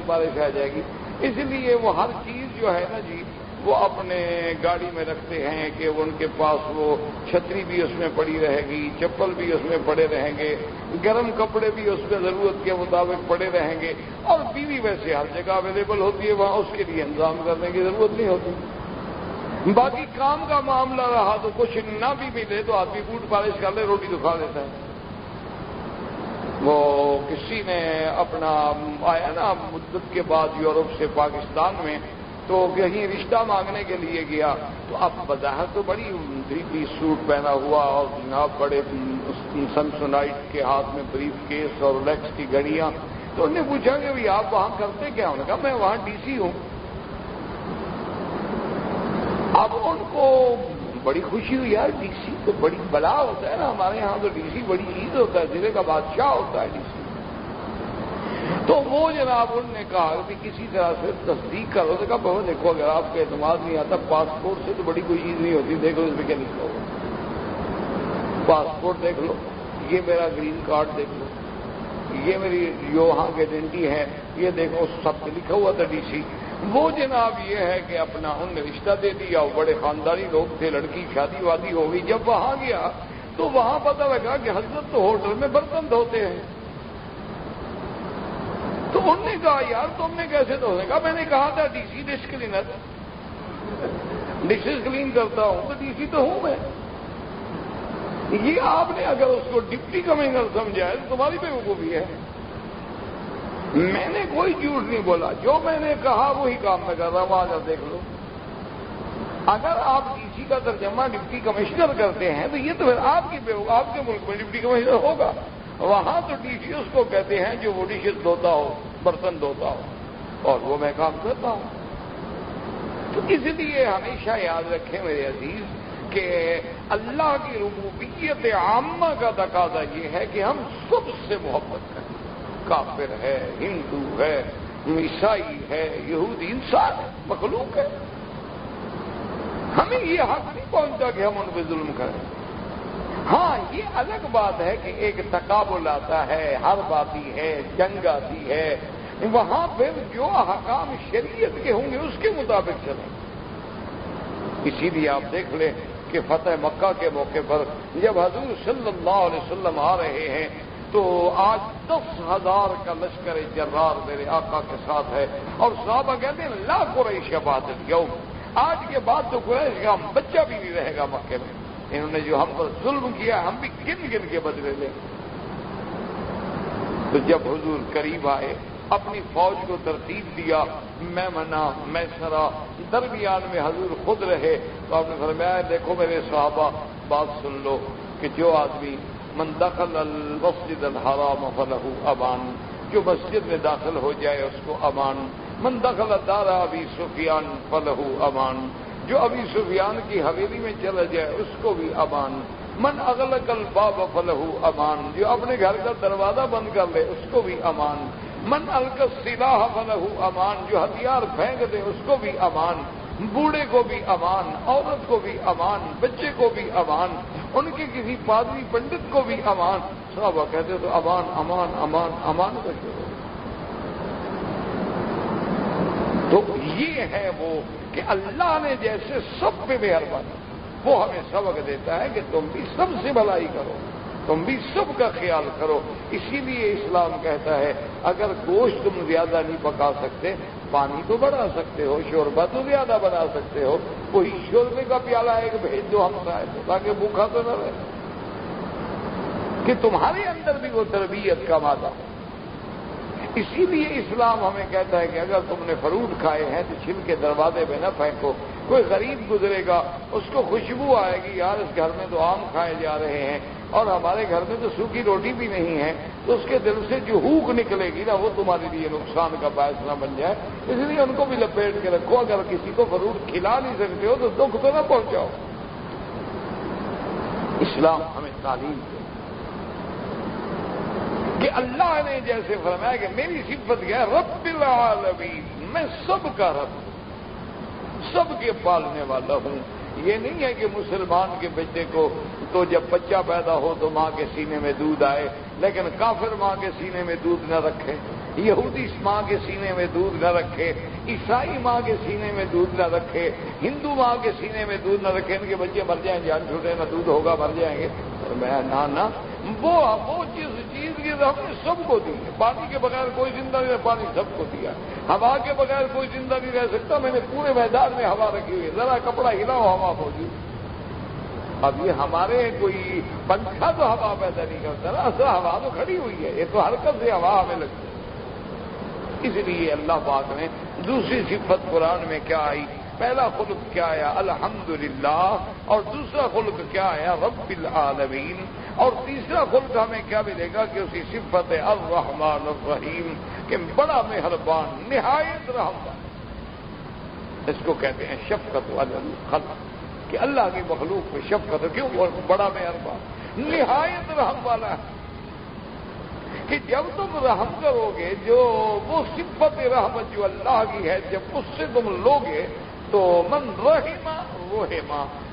بارش آ جائے گی. اس لیے وہ ہر چیز جو ہے نا جی وہ اپنے گاڑی میں رکھتے ہیں کہ ان کے پاس وہ چھتری بھی اس میں پڑی رہے گی, چپل بھی اس میں پڑے رہیں گے, گرم کپڑے بھی اس میں ضرورت کے مطابق پڑے رہیں گے, اور بیوی ویسے ہر جگہ اویلیبل ہوتی ہے, وہاں اس کے لیے انتظام کرنے کی ضرورت نہیں ہوتی. باقی کام کا معاملہ رہا تو کچھ نہ بھی ملے تو آدمی بوٹ پالش کر لے, روٹی تو کھا لیتا ہے. وہ کسی نے اپنا آیا نا مدت کے بعد یورپ سے پاکستان میں, تو کہیں رشتہ مانگنے کے لیے گیا, تو اب بظاہر تو بڑی 3 سوٹ پہنا ہوا اور جناب بڑے سنسونائٹ کے ہاتھ میں بریف کیس اور لیکس کی گھڑیاں. تو انہوں نے پوچھا کہ بھائی آپ وہاں کرتے کیا؟ انہوں نے کہا میں وہاں ڈی سی ہوں. اب ان کو بڑی خوشی ہوئی, یار ڈی سی تو بڑی بلا ہوتا ہے نا, ہمارے یہاں تو ڈی سی بڑی چیز ہوتا ہے, ضلع کا بادشاہ ہوتا ہے ڈی سی. تو وہ جناب انہوں نے کہا کہ کسی طرح سے تصدیق کرو. تو کہا بہت دیکھو اگر آپ کے اعتماد نہیں آتا, پاسپورٹ سے تو بڑی کوئی چیز نہیں ہوتی, دیکھ لو اس میں کیا لکھا ہوا, پاسپورٹ دیکھ لو, یہ میرا گرین کارڈ دیکھ لو, یہ میری جو وہاں کی آئیڈینٹی ہے یہ دیکھو, سب پہ لکھا ہوا تھا ڈی سی. وہ جناب یہ ہے کہ اپنا ان نے رشتہ دے دیا, وہ بڑے خاندانی لوگ تھے, لڑکی شادی وادی ہو گئی. جب وہاں گیا تو وہاں پتہ لگا کہ حضرت تو ہوٹل میں برتن دھوتے ہیں. تو انہوں نے کہا یار تم نے کیسے دھونے؟ کہا میں نے کہا تھا D C dish cleaner, dishes clean کرتا ہوں تو ڈی سی تو ہوں میں. یہ آپ نے اگر اس کو ڈپٹی کمشنر سمجھا ہے تو تمہاری بیوقوفی ہے. میں نے کوئی جھوٹ نہیں بولا, جو میں نے کہا وہی کام میں کر رہا ہوں. وہاں جب دیکھ لو, اگر آپ ڈی سی کا ترجمہ ڈپٹی کمشنر کرتے ہیں تو یہ تو پھر آپ کے ملک میں ڈپٹی کمشنر ہوگا. وہاں تو ڈی سی اس کو کہتے ہیں جو وہ ڈشز دھوتا ہو, برتن دھوتا ہو, اور وہ میں کام کرتا ہوں. تو اس لیے ہمیشہ یاد رکھیں میرے عزیز کہ اللہ کی ربوبیت عامہ کا تقاضا یہ ہے کہ ہم سب سے محبت کریں. کافر ہے, ہندو ہے, عیسائی ہے, یہودی, انسان ہے, مخلوق ہے. ہمیں یہ حق نہیں پہنچتا کہ ہم ان پہ ظلم کریں. ہاں یہ الگ بات ہے کہ ایک تقابل آتا ہے, حرب آتی ہے, جنگ آتی ہے, وہاں پھر جو احکام شریعت کے ہوں گے اس کے مطابق چلیں. اسی لیے آپ دیکھ لیں کہ فتح مکہ کے موقع پر جب حضور صلی اللہ علیہ وسلم آ رہے ہیں تو آج 10,000 کا لشکر جرار میرے آقا کے ساتھ ہے, اور صحابہ کہتے ہیں لا قریش بعد اليوم, آج کے بعد تو قریش کا بچہ بھی نہیں رہے گا مکے میں. انہوں نے جو ہم پر ظلم کیا ہم بھی گن گن کے بدلے لیں. تو جب حضور قریب آئے, اپنی فوج کو ترتیب دیا, میں منا میں سرا, درمیان میں حضور خود رہے, تو آپ نے فرمایا دیکھو میرے صحابہ بات سن لو کہ جو آدمی من دخل المسجد الحرام فلہ امان, جو مسجد میں داخل ہو جائے اس کو امان. من دخل دار ابی سفیان فلہ امان, جو ابی سفیان کی حویلی میں چلا جائے اس کو بھی امان. من اغلق الباب فلہ امان, جو اپنے گھر کا دروازہ بند کر لے اس کو بھی امان. من القى السلاح فلہ امان, جو ہتھیار پھینک دے اس کو بھی امان. بوڑھے کو بھی امان, عورت کو بھی امان, بچے کو بھی امان, ان کے کسی پادری پنڈت کو بھی امان. صحابہ کہتے تو امان امان امان امان کا شروع. تو یہ ہے وہ کہ اللہ نے جیسے سب پہ مہربانی, وہ ہمیں سبق دیتا ہے کہ تم بھی سب سے بھلائی کرو, تم بھی سب کا خیال کرو. اسی لیے اسلام کہتا ہے اگر گوشت تم زیادہ نہیں پکا سکتے, پانی تو بڑھا سکتے ہو, شوربہ تو زیادہ بنا سکتے ہو, کوئی شوربے کا پیالہ ایک بھیج دو ہم سائے تو, تاکہ بھوکا تو نہ رہے, کہ تمہارے اندر بھی وہ تربیت کا مادہ ہو. اسی لیے اسلام ہمیں کہتا ہے کہ اگر تم نے فروٹ کھائے ہیں تو چھل کے دروازے پہ نہ پھینکو. کوئی غریب گزرے گا, اس کو خوشبو آئے گی, یار اس گھر میں تو آم کھائے جا رہے ہیں اور ہمارے گھر میں تو سوکھی روٹی بھی نہیں ہے, تو اس کے دل سے جو ہوک نکلے گی نا وہ تمہارے لیے نقصان کا باعث نہ بن جائے. اس لیے ان کو بھی لپیٹ کے رکھو. اگر کسی کو فروٹ کھلا نہیں سکتے ہو تو دکھ تو نہ پہنچاؤ. اسلام ہمیں تعلیم دے کہ اللہ نے جیسے فرمایا کہ میری صفت کیا ہے, رب العالمین, میں سب کا رب, سب کے پالنے والا ہوں. یہ نہیں ہے کہ مسلمان کے بچے کو تو جب بچہ پیدا ہو تو ماں کے سینے میں دودھ آئے, لیکن کافر ماں کے سینے میں دودھ نہ رکھے. یہودی ماں کے سینے میں دودھ نہ رکھے، عیسائی ماں کے سینے میں دودھ نہ رکھے، ہندو ماں کے سینے میں دودھ نہ رکھے، ان کے بچے مر جائیں، جان چھوٹے نہ دودھ ہوگا، مر جائیں گے۔ میں نہ وہ جس چیز کی ہم نے سب کو دی ہے، پانی کے بغیر کوئی زندہ نہیں، پانی سب کو دیا، ہوا کے بغیر کوئی زندہ نہیں رہ سکتا، میں نے پورے میدان میں ہوا رکھی ہوئی ہے، ذرا کپڑا ہلاؤ ہوا موجود۔ اب یہ ہمارے کوئی پنکھا تو ہوا پیدا نہیں کرتا نا، اصل ہوا تو کھڑی ہوئی ہے، یہ تو حرکت سے ہوا ہمیں لگتی ہے۔ اس لیے اللہ پاک نے دوسری صفت قرآن میں کیا آئی؟ پہلا خلق کیا آیا؟ الحمدللہ، اور دوسرا خلق کیا آیا؟ رب العالمین، اور تیسرا خلق ہمیں کیا ملے گا کہ اسی صفت الرحمن الرحیم، کہ بڑا مہربان، نہایت رحم والا۔ اس کو کہتے ہیں شفقت علی الخلق، کہ اللہ کی مخلوق پہ شفقت، کیوں؟ بڑا مہربان، نہایت رحم والا ہے، کہ جب تم رحم کرو گے، جو وہ صفت رحمت جو اللہ کی ہے، جب اس سے تم لوگے تو من رحم رحم،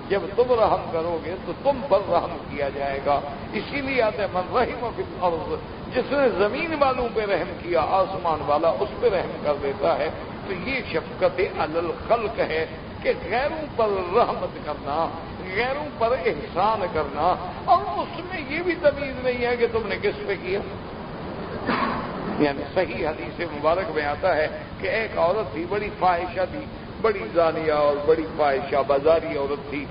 جب تم رحم کرو گے تو تم پر رحم کیا جائے گا۔ اسی لیے آتے ہیں من رحم فی الارض، جس نے زمین والوں پہ رحم کیا، آسمان والا اس پہ رحم کر دیتا ہے۔ تو یہ شفقت علی الخلق ہے، کہ غیروں پر رحمت کرنا، غیروں پر احسان کرنا، اور اس میں یہ بھی تمیز نہیں ہے کہ تم نے کس پہ کیا۔ یعنی صحیح حدیث مبارک میں آتا ہے کہ ایک عورت تھی، بڑی فاحشہ تھی، بڑی زانیہ اور بڑی فاحشہ بازاری عورت تھی،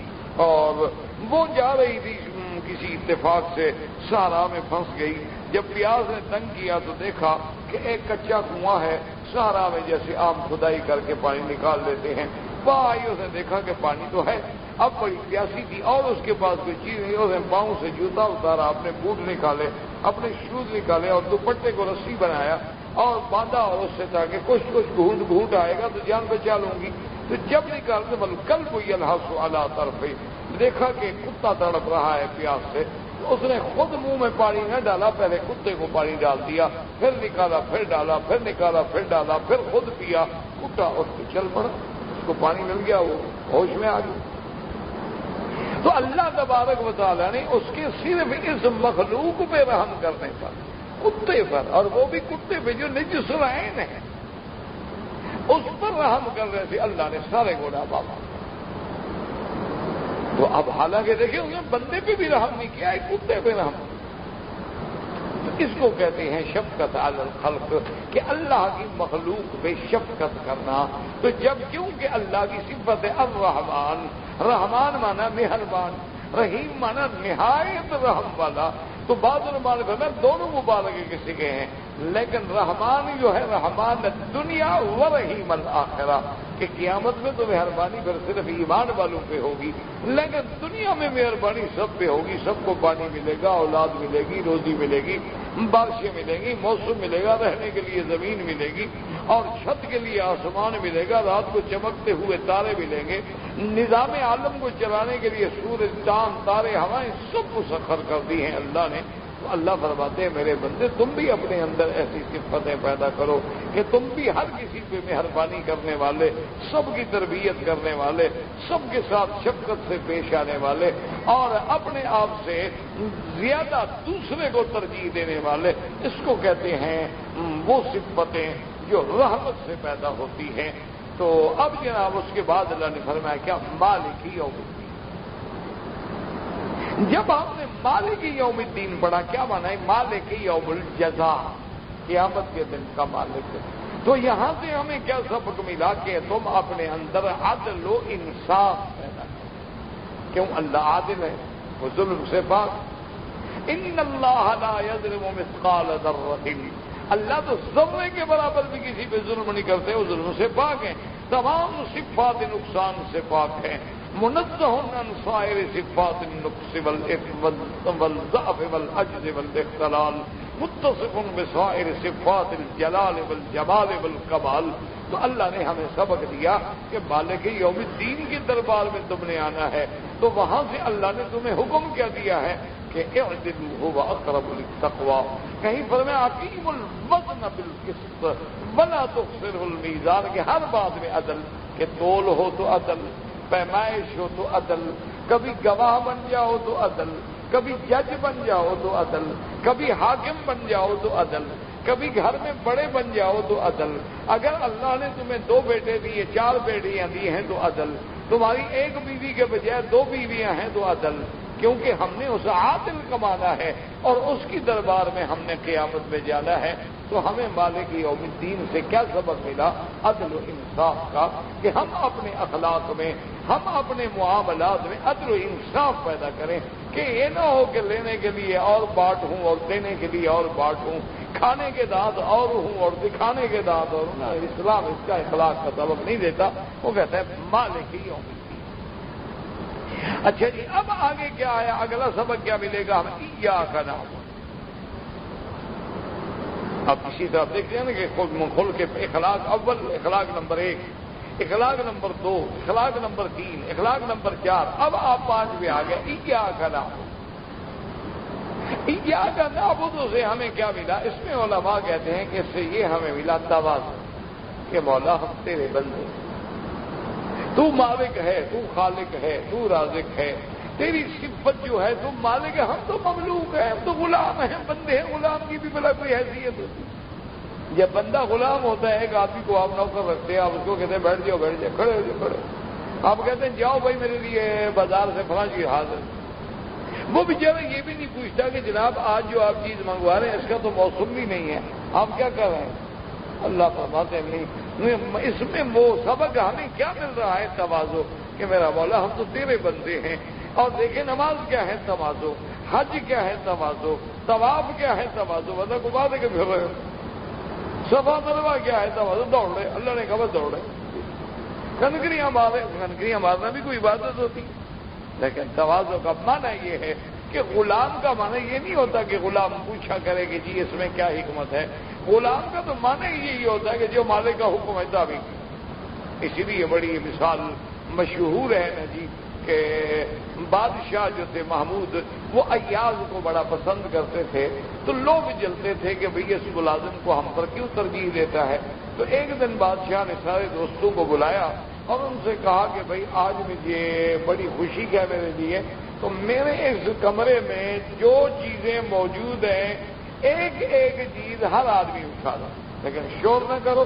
اور وہ جا رہی تھی کسی اتفاق سے صحرا میں پھنس گئی۔ جب پیاس نے تنگ کیا تو دیکھا کہ ایک کچا کنواں ہے، صحرا میں جیسے عام کھدائی کر کے پانی نکال لیتے ہیں، وہاں آئی، اس نے دیکھا کہ پانی تو ہے، اب بڑی پیاسی تھی اور اس کے پاس کوئی چیز نہیں، اس نے پاؤں سے جوتا اتارا، اپنے بوٹ نکالے، اپنے شوز نکالے، اور دوپٹے کو رسی بنایا اور باندھا، اور اس سے تاکہ کچھ گھونٹ آئے گا تو جان بچا لوں گی۔ تو جب نکالتے بل کل کوئی الحاظ اعلیٰ طرف دیکھا کہ کتا تڑپ رہا ہے پیاس سے، تو اس نے خود منہ میں پانی نہ ڈالا، پہلے کتے کو پانی ڈال دیا، پھر نکالا، پھر ڈالا، پھر نکالا، پھر ڈالا، پھر خود پیا، کتا اٹھ کے چل پڑا، اس کو پانی مل گیا، وہ ہوش میں آ گیا۔ تو اللہ تبارک و تعالیٰ نے اس کے صرف اس مخلوق پہ رحم کرنے پر، کتے پر، اور وہ بھی کتے پہ جو نجس العین ہے، اس پر رحم کر رہے تھے، اللہ نے سارے گناہ معاف۔ تو اب حالانکہ دیکھیں انہوں نے بندے پہ بھی رحم نہیں کیا، ایک کتے پہ رحم۔ تو اس کو کہتے ہیں شفقت علی الخلق، کہ اللہ کی مخلوق پہ شفقت کرنا۔ تو جب کیونکہ اللہ کی صفت ہے الرحمن، رحمان مانا مہربان، رحیم مانا نہایت رحم والا، تو بعض علماء میں دونوں مبالغے کے سکے ہیں، لیکن رحمان جو ہے رحمان دنیا و رحیم الآخرہ، کہ قیامت میں تو مہربانی پھر صرف ایمان والوں پہ ہوگی، لیکن دنیا میں مہربانی سب پہ ہوگی، سب کو پانی ملے گا، اولاد ملے گی، روزی ملے گی، بارشیں ملیں گی، موسم ملے گا، رہنے کے لیے زمین ملے گی، اور چھت کے لیے آسمان ملے گا، رات کو چمکتے ہوئے تارے ملیں گے، نظام عالم کو چلانے کے لیے سورج، چاند، تارے، ہوائیں سب کو سخر کر دی ہیں اللہ نے۔ تو اللہ فرماتے ہیں میرے بندے تم بھی اپنے اندر ایسی صفتیں پیدا کرو کہ تم بھی ہر کسی پہ مہربانی کرنے والے، سب کی تربیت کرنے والے، سب کے ساتھ شفقت سے پیش آنے والے، اور اپنے آپ سے زیادہ دوسرے کو ترجیح دینے والے۔ اس کو کہتے ہیں وہ صفتیں جو رحمت سے پیدا ہوتی ہیں۔ تو اب جناب اس کے بعد اللہ نے فرمایا کیا؟ مالک یوم الدین۔ جب آپ نے مالک یوم الدین پڑھا، کیا مانا ہے؟ مالک یوم الجزا، قیامت کے دن کا مالک ہے۔ تو یہاں سے ہمیں کیا سبق ملا کہ تم اپنے اندر عدل و انصاف پیدا کرو۔ کیوں؟ اللہ عادل ہے، وہ ظلم سے پاک۔ ان اللہ لا یظلم مثقال ذرۃ، اللہ تو ذرے کے برابر بھی کسی پہ ظلم نہیں کرتے، وہ ظلم سے پاک ہیں، تمام صفات نقصان سے پاک ہیں، منزہ عن سائر صفات النقص والاثم والضعف والعجز والاختلال، متصف بسائر صفات الجلال والجمال والکمال۔ تو اللہ نے ہمیں سبق دیا کہ مالک یوم الدین کے دربار میں تم نے آنا ہے، تو وہاں سے اللہ نے تمہیں حکم کیا دیا ہے کہ اعدلوا هو اقرب للتقوى، کہیں فرمایا اقیموا الوزن بالقسط ولا تخسروا المیزان، کہ ہر بات میں عدل، کہ تول ہو تو عدل، پیمائش ہو تو عدل، کبھی گواہ بن جاؤ تو عدل، کبھی جج بن جاؤ تو عدل، کبھی حاکم بن جاؤ تو عدل، کبھی گھر میں بڑے بن جاؤ تو عدل، اگر اللہ نے تمہیں 2 بیٹے دیے 4 بیٹیاں دی ہیں تو عدل، تمہاری 1 بیوی کے بجائے 2 بیویاں ہیں تو عدل، کیونکہ ہم نے اسے عادل کمانا ہے اور اس کی دربار میں ہم نے قیامت میں جانا ہے۔ تو ہمیں مالک یوم الدین سے کیا سبق ملا؟ عدل و انصاف کا، کہ ہم اپنے اخلاق میں، ہم اپنے معاملات میں عدل و انصاف پیدا کریں، کہ یہ نہ ہو کہ لینے کے لیے اور بانٹ ہوں اور دینے کے لیے اور بانٹ ہوں، کھانے کے دانت اور ہوں اور دکھانے کے دانت اور ہوں۔ اسلام اس کا اخلاق کا سبق نہیں دیتا، وہ کہتا ہے مالک یوم الدین۔ اچھا جی، اب آگے کیا ہے؟ اگلا سبق کیا ملے گا؟ ہم ایاک نعبد۔ اب اسی طرح دیکھتے ہیں نا کہ خل کے اخلاق اول، اخلاق نمبر 1، اخلاق نمبر 2، اخلاق نمبر 3، اخلاق نمبر 4، اب آپ 5 پہ آ گئے ایاک نعبد۔ ایاک نعبد سے ہمیں کیا ملا؟ اس میں علماء کہتے ہیں کہ اس سے یہ ہمیں ملا تواضع، کہ مولا ہم تیرے بندے، تو مالک ہے، تو خالق ہے، تو رازق ہے، تیری صفت جو ہے تم مالک ہے، ہم تو مملوک ہیں، ہم تو غلام ہیں، بندے ہیں، غلام کی بھی بلا کوئی حیثیت ہوتی ہے۔ جب بندہ غلام ہوتا ہے، ایک آدمی کو آپ نوکر رکھتے ہیں، آپ اس کو کہتے ہیں بیٹھ جاؤ، کھڑے ہو جاؤ، کھڑے، آپ کہتے ہیں جاؤ بھائی میرے لیے بازار سے فلاں چیز حاضر، وہ بیچارہ یہ بھی نہیں پوچھتا کہ جناب آج جو آپ چیز منگوا رہے ہیں اس کا تو موسم بھی نہیں ہے، آپ کیا کر رہے ہیں؟ اللہ فرماتے ہیں نہیں۔ اس میں وہ سبق ہمیں کیا مل رہا ہے؟ تواضع، کہ میرا مولا ہم تو تیرے بندے ہیں۔ اور دیکھیں نماز کیا ہے؟ تواضع۔ حج کیا ہے؟ تواضع۔ طواف کیا ہے؟ تواضع۔ ورنہ کو بات ہے کہ پھر رہے ہو۔ صفا مروا کیا ہے؟ تواضع۔ دوڑ رہے، اللہ نے کہا بس دوڑ رہے۔ کنکریاں مارے، کنکریاں مارنا بھی کوئی عبادت ہوتی، لیکن تواضع کا معنی یہ ہے کہ غلام کا معنی یہ نہیں ہوتا کہ غلام پوچھا کرے کہ جی اس میں کیا حکمت ہے۔ غلام کا تو معنی یہی ہوتا ہے کہ جو مالک کا حکم ہے تابع۔ اسی لیے بڑی مثال مشہور ہے نا جی، کہ بادشاہ جو تھے محمود، وہ ایاز کو بڑا پسند کرتے تھے، تو لوگ جلتے تھے کہ بھئی اس ملازم کو ہم پر کیوں ترجیح دیتا ہے۔ تو ایک دن بادشاہ نے سارے دوستوں کو بلایا اور ان سے کہا کہ بھئی آج مجھے بڑی خوشی ہے میرے لیے، تو میرے اس کمرے میں جو چیزیں موجود ہیں ایک ایک چیز ہر آدمی اٹھا دو، لیکن شور نہ کرو،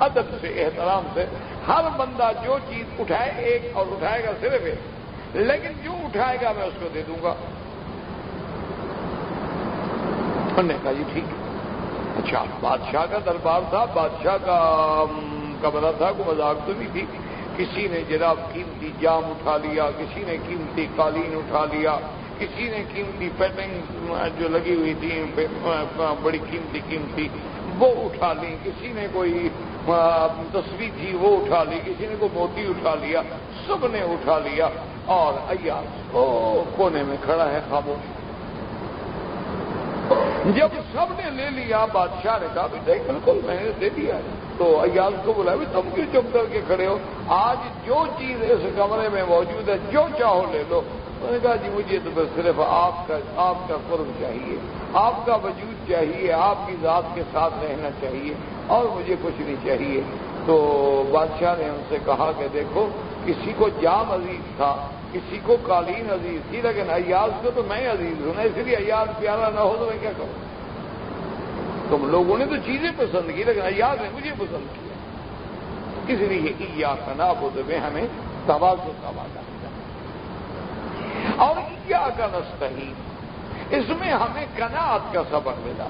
ادب سے، احترام سے، ہر بندہ جو چیز اٹھائے ایک، اور اٹھائے گا صرف ایک، لیکن جو اٹھائے گا میں اس کو دے دوں گا۔ انہوں نے کہا جی ٹھیک ہے۔ اچھا، بادشاہ کا دربار تھا، بادشاہ کا کمرہ تھا، کوئی مذاق تو نہیں تھی۔ کسی نے جناب قیمتی جام اٹھا لیا، کسی نے قیمتی قالین اٹھا لیا، کسی نے قیمتی پیٹنگ جو لگی ہوئی تھی بڑی قیمتی وہ اٹھا لی، کسی نے کوئی تصویر تھی وہ اٹھا لی، کسی نے کوئی موتی اٹھا لیا، سب نے اٹھا لیا، اور ایاز کونے میں کھڑا ہے خاموش۔ جب سب نے لے لیا، بادشاہ نے کہا دیکھ بالکل میں نے دے دیا ہے۔ تو ایاز کو بلایا تم کیوں چپ کر کے کھڑے ہو؟ آج جو چیز اس کمرے میں موجود ہے جو چاہو لے لو۔ انہوں نے کہا جی مجھے تو بس صرف آپ کا قرب چاہیے، آپ کا وجود چاہیے، آپ کی ذات کے ساتھ رہنا چاہیے، اور مجھے کچھ نہیں چاہیے۔ تو بادشاہ نے ان سے کہا کہ دیکھو، کسی کو جام عزیز تھا، کسی کو قالین عزیز تھی، لیکن ایاز کو تو میں عزیز ہوں نا، اس لیے ایاز پیارا نہ ہو تو میں کیا کروں؟ تم لوگوں نے تو چیزیں پسند کی، لیکن ایاز نے مجھے پسند کیا، اس لیے ایاک نعبد میں ہمیں تواضع کا وعدہ ملا، اور ایاک نستعین اس میں ہمیں قناعت کا سبق ملا۔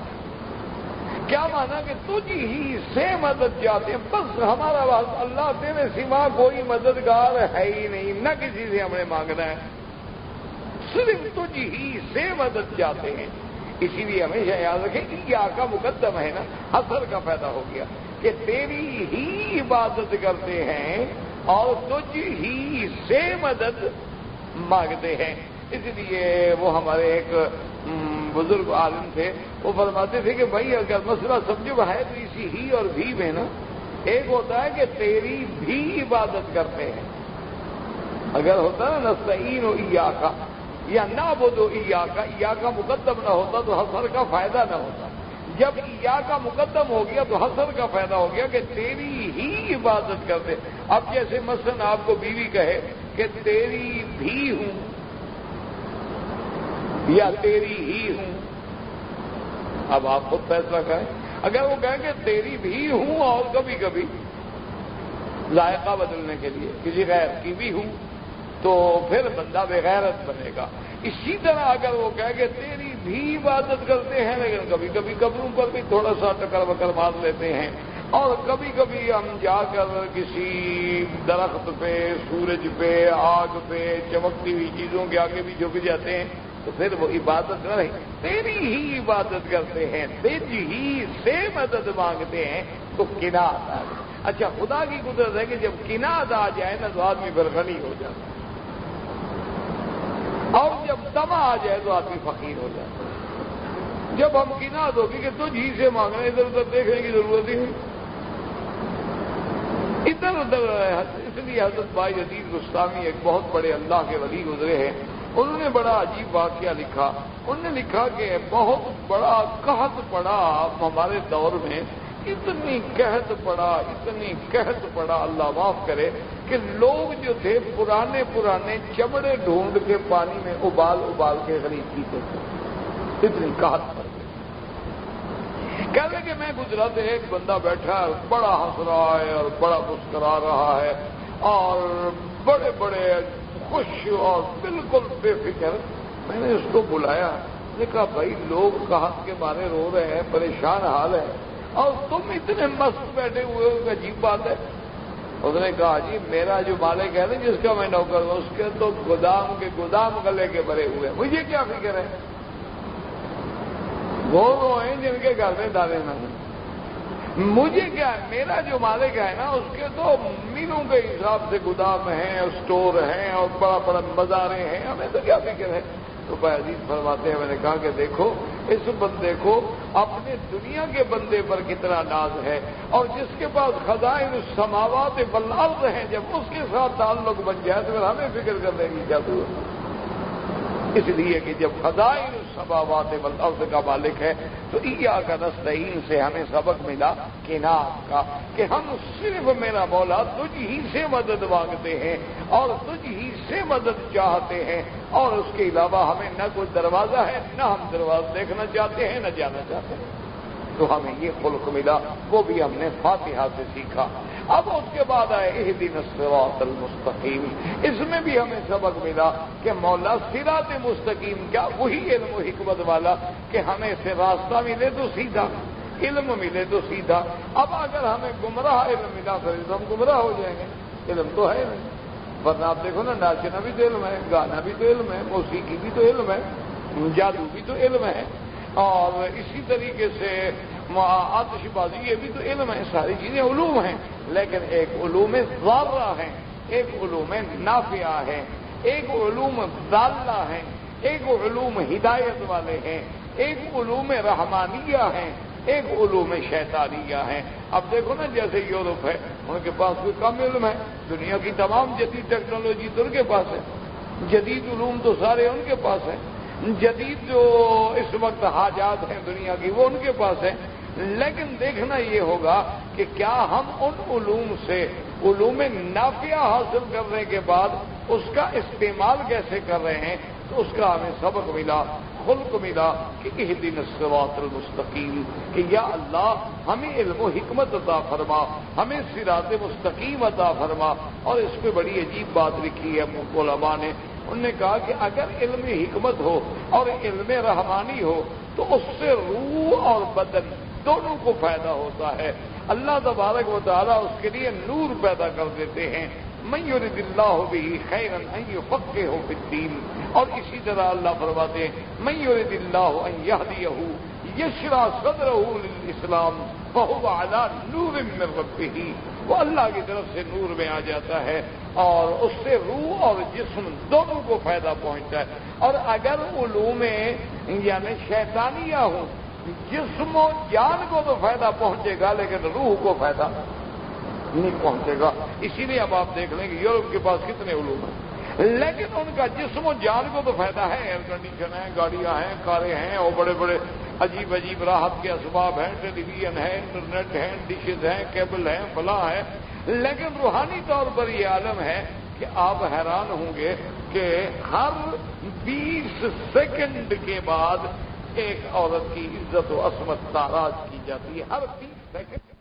کیا مانا کہ تجھ ہی سے مدد چاہتے ہیں، بس ہمارا واسطہ اللہ تیرے سوا کوئی مددگار ہے ہی نہیں، نہ کسی سے ہمیں مانگنا ہے، صرف تجھ ہی سے مدد چاہتے ہیں۔ اسی لیے ہمیشہ یاد رکھیں ایاک کا مقدم ہے نا، حصر کا پیدا ہو گیا کہ تیری ہی عبادت کرتے ہیں اور تجھ ہی سے مدد مانگتے ہیں۔ اس لیے وہ ہمارے ایک بزرگ عالم تھے، وہ فرماتے تھے کہ بھائی اگر مسئلہ سمجھو ہے تو اسی ہی اور بھی میں نا، ایک ہوتا ہے کہ تیری بھی عبادت کرتے ہیں، اگر ہوتا نا نستعین و ایاک یا نعبد و ایاک، ایاک مقدم نہ ہوتا تو حصر کا فائدہ نہ ہوتا، جب ایاک مقدم ہو گیا تو حصر کا فائدہ ہو گیا کہ تیری ہی عبادت کرتے۔ اب جیسے مثلا آپ کو بیوی کہے کہ تیری بھی ہوں یا تیری ہی ہوں، اب آپ خود فیصلہ کریں. اگر وہ کہیں کہ تیری بھی ہوں اور کبھی کبھی ذائقہ بدلنے کے لیے کسی غیر کی بھی ہوں تو پھر بندہ بغیرت بنے گا. اسی طرح اگر وہ کہے کہ تیری بھی عبادت کرتے ہیں لیکن کبھی کبھی قبروں پر بھی تھوڑا سا ٹکر بکر مار لیتے ہیں اور کبھی کبھی ہم جا کر کسی درخت پہ، سورج پہ، آگ پہ، چمکتی ہوئی چیزوں کے آگے بھی جھک جاتے ہیں تو پھر وہ عبادت نہ رہی. تیری ہی عبادت کرتے ہیں، تجھ ہی سے مدد مانگتے ہیں تو کنات آ جائے. اچھا خدا کی قدرت ہے کہ جب کنات آ جائے نا تو آدمی پھر غنی ہو جاتا ہے اور جب طمع آ جائے تو آدمی فقیر ہو جاتا ہے. جب ہم کنات ہوگی کہ تجھ ہی سے مانگنا ادھر ادھر دیکھنے کی ضرورت ہی نہیں. ادھر ادھر اس لیے حضرت بھائی عزیز رستامی ایک بہت بڑے اللہ کے ولی گزرے ہیں. انہوں نے بڑا عجیب واقعہ لکھا. انہوں نے لکھا کہ بہت بڑا قحط پڑا ہمارے دور میں. اتنی قحط پڑا اللہ معاف کرے کہ لوگ جو تھے پرانے چمڑے ڈھونڈ کے پانی میں ابال کے غریب پیتے تھے. اتنی قحط پڑ گئی. کہتے کہ میں گزرا تھا، ایک بندہ بیٹھا ہے بڑا ہنس رہا ہے اور بڑا مسکرا رہا ہے اور بڑے خوش اور بالکل بے فکر. میں نے اس کو بلایا، نے کہا بھائی لوگ قحط کے مارے رو رہے ہیں، پریشان حال ہے اور تم اتنے مست بیٹھے ہوئے ہو، عجیب بات ہے. اس نے کہا جی میرا جو مالک ہے نا جس کا میں نوکر ہوں اس کے تو گودام گلے کے بھرے ہوئے ہیں، مجھے کیا فکر ہے. وہ ہیں جن کے گھر میں دانے نہ ہیں، مجھے کیا ہے. میرا جو مالک ہے نا اس کے تو میلوں کے حساب سے گودام ہیں، اسٹور ہیں اور بڑا بازاریں ہیں، ہمیں تو کیا فکر ہے. تو بھائی عزیز فرماتے ہیں میں نے کہا کہ دیکھو اس بندے کو اپنے دنیا کے بندے پر کتنا ناز ہے اور جس کے پاس خزائن السماوات والارض ہیں جب اس کے ساتھ تعلق بن جائے تو پھر ہمیں فکر کرنے کی کیا ضرورت ہے. اس لیے کہ جب خزائن السماوات والارض کا مالک ہے تو ایاک نستعین سے ہمیں سبق ملا کنات کا کہ ہم صرف میرا مولا تجھ ہی سے مدد مانگتے ہیں اور تجھ ہی سے مدد چاہتے ہیں اور اس کے علاوہ ہمیں نہ کوئی دروازہ ہے نہ ہم دروازہ دیکھنا چاہتے ہیں نہ جانا چاہتے ہیں. تو ہمیں یہ خلق ملا، وہ بھی ہم نے فاتحہ سے سیکھا. اب اس کے بعد آئے اہدنا الصراط المستقیم. اس میں بھی ہمیں سبق ملا کہ مولا صراط مستقیم کیا وہی علم و حکمت والا کہ ہمیں سے راستہ ملے تو سیدھا، علم ملے تو سیدھا. اب اگر ہمیں گمراہ علم ملا پھر تو ہم گمراہ ہو جائیں گے. علم تو ہے نہیں، ورنہ آپ دیکھو نا ناچنا بھی تو علم ہے، گانا بھی تو علم ہے، موسیقی بھی تو علم ہے، جادو بھی تو علم ہے اور اسی طریقے سے آتش بازی یہ بھی تو علم ہے. ساری چیزیں علوم ہیں لیکن ایک علوم ضارہ ہیں، ایک علوم نافعہ ہیں، ایک علوم ضالہ ہیں، ایک علوم ہدایت والے ہیں، ایک علوم رحمانیہ ہیں، ایک علوم شیطانیہ ہیں. اب دیکھو نا جیسے یورپ ہے ان کے پاس کوئی کم علم ہے، دنیا کی تمام جدید ٹیکنالوجی تو ان کے پاس ہے، جدید علوم تو سارے ان کے پاس ہیں، جدید جو اس وقت حاجات ہیں دنیا کی وہ ان کے پاس ہیں. لیکن دیکھنا یہ ہوگا کہ کیا ہم ان علوم سے علوم نافعہ حاصل کرنے کے بعد اس کا استعمال کیسے کر رہے ہیں. تو اس کا ہمیں سبق ملا، خلق ملا کہ اہدنا الصراط المستقیم کہ یا اللہ ہمیں علم و حکمت عطا فرما، ہمیں صراط مستقیم عطا فرما. اور اس پہ بڑی عجیب بات لکھی ہے علماء نے. انہوں نے کہا کہ اگر علم حکمت ہو اور علم رحمانی ہو تو اس سے روح اور بدن دونوں کو فائدہ ہوتا ہے. اللہ تبارک و تعالیٰ اس کے لیے نور پیدا کر دیتے ہیں. من یرد اللہ بہ خیرا ان یفقہہ فی الدین. اور اسی طرح اللہ فرماتے ہیں من یرد اللہ ان یہدیہ یشرح صدرہ للاسلام فہو علی نور من ربہ. وہ اللہ کی طرف سے نور میں آ جاتا ہے اور اس سے روح اور جسم دونوں کو فائدہ پہنچتا ہے. اور اگر علوم یعنی شیطانیہ ہوں جسم و جان کو تو فائدہ پہنچے گا لیکن روح کو فائدہ نہیں پہنچے گا. اسی لیے اب آپ دیکھ لیں کہ یورپ کے پاس کتنے علوم ہیں لیکن ان کا جسم و جان کو تو فائدہ ہے. ایئر کنڈیشن ہے، گاڑیاں ہیں، کاریں ہیں اور بڑے بڑے عجیب عجیب راحت کے اسباب ہیں، ٹیلی ویژن ہے، انٹرنیٹ ہے، ڈشز ہیں، کیبل ہیں، فلاں ہے. لیکن روحانی طور پر یہ عالم ہے کہ آپ حیران ہوں گے کہ ہر 20 سیکنڈ کے بعد ایک عورت کی عزت و عصمت ناراض کی جاتی ہے ہر 30 سیکنڈ.